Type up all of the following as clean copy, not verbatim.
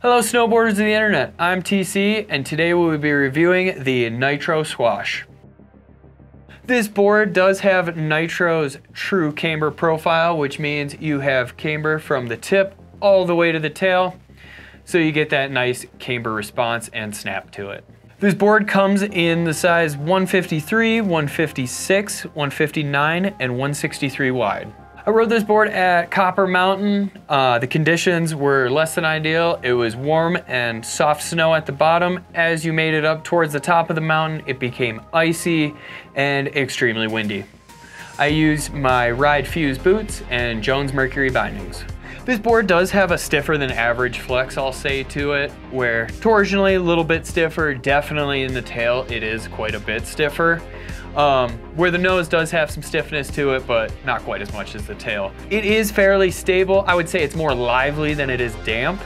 Hello snowboarders of the internet, I'm TC and today we will be reviewing the Nitro Squash. This board does have Nitro's true camber profile, which means you have camber from the tip all the way to the tail, so you get that nice camber response and snap to it. This board comes in the size 153, 156, 159, and 163 wide. I rode this board at Copper Mountain. The conditions were less than ideal. It was warm and soft snow at the bottom. As you made it up towards the top of the mountain, it became icy and extremely windy. I used my Ride Fuse boots and Jones Mercury bindings. This board does have a stiffer than average flex, I'll say, to it, where torsionally a little bit stiffer, definitely in the tail it is quite a bit stiffer. Where the nose does have some stiffness to it, but not quite as much as the tail. It is fairly stable. I would say it's more lively than it is damp,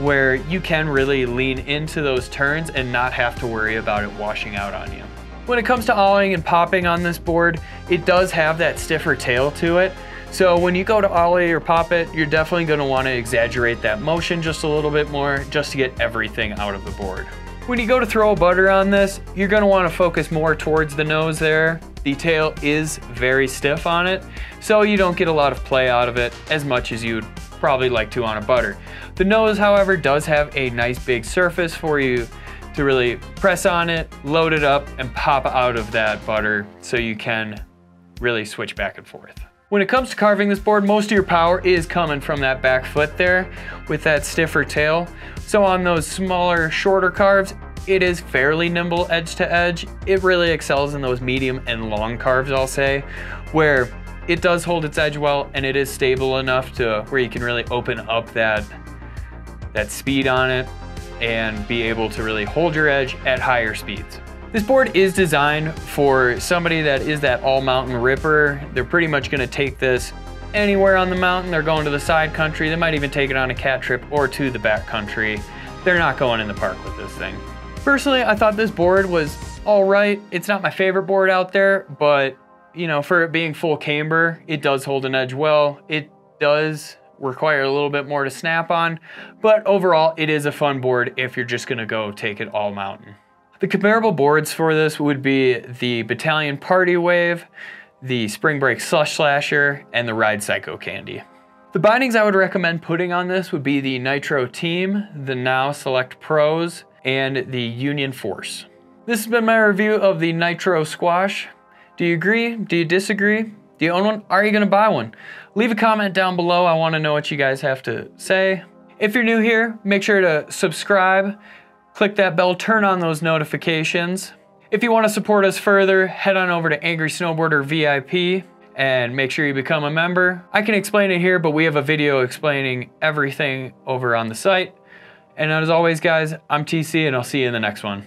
where you can really lean into those turns and not have to worry about it washing out on you. When it comes to ollieing and popping on this board, it does have that stiffer tail to it. So when you go to ollie or pop it, you're definitely going to want to exaggerate that motion just a little bit more just to get everything out of the board. When you go to throw a butter on this, you're going to want to focus more towards the nose there. The tail is very stiff on it, so you don't get a lot of play out of it as much as you'd probably like to on a butter. The nose, however, does have a nice big surface for you to really press on it, load it up, and pop out of that butter so you can really switch back and forth. When it comes to carving this board, most of your power is coming from that back foot there with that stiffer tail. So on those smaller, shorter carves, it is fairly nimble edge to edge. It really excels in those medium and long carves, I'll say, where it does hold its edge well and it is stable enough to where you can really open up that speed on it and be able to really hold your edge at higher speeds. This board is designed for somebody that is that all-mountain ripper. They're pretty much gonna take this anywhere on the mountain. They're going to the side country. They might even take it on a cat trip or to the back country. They're not going in the park with this thing. Personally, I thought this board was all right. It's not my favorite board out there, but you know, for it being full camber, it does hold an edge well. It does require a little bit more to snap on, but overall, it is a fun board if you're just gonna go take it all mountain. The comparable boards for this would be the Battalion Party Wave, the Spring Break Slush Slasher, and the Ride Psycho Candy. The bindings I would recommend putting on this would be the Nitro Team, the Now Select Pros, and the Union Force. This has been my review of the Nitro Squash. Do you agree? Do you disagree? Do you own one? Are you gonna buy one? Leave a comment down below. I wanna know what you guys have to say. If you're new here, make sure to subscribe. Click that bell, turn on those notifications. If you want to support us further, head on over to Angry Snowboarder VIP and make sure you become a member. I can explain it here, but we have a video explaining everything over on the site. And as always, guys, I'm TC and I'll see you in the next one.